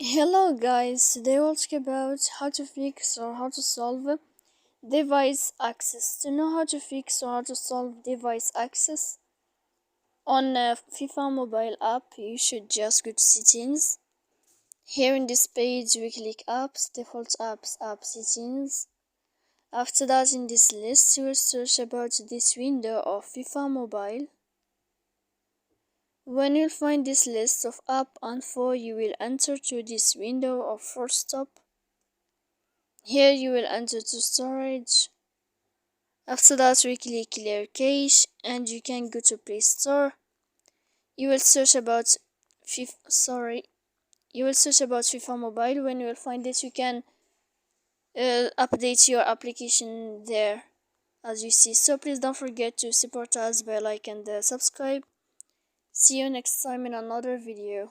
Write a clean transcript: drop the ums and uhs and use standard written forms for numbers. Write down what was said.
Hello guys, today we'll talk about how to fix or how to solve device access. To know how to fix or how to solve device access on a FIFA mobile app, you should just go to settings. Here in this page we click apps, default apps, app settings. After that, in this list you will search about this window of FIFA mobile. When you'll find this list of app info, you will enter to this window of force stop. Here you will enter to storage. After that, we click clear cache and you can go to Play Store. You will search about FIFA mobile. When you will find it, you can update your application there, as you see. So please don't forget to support us by like and subscribe. See you next time in another video.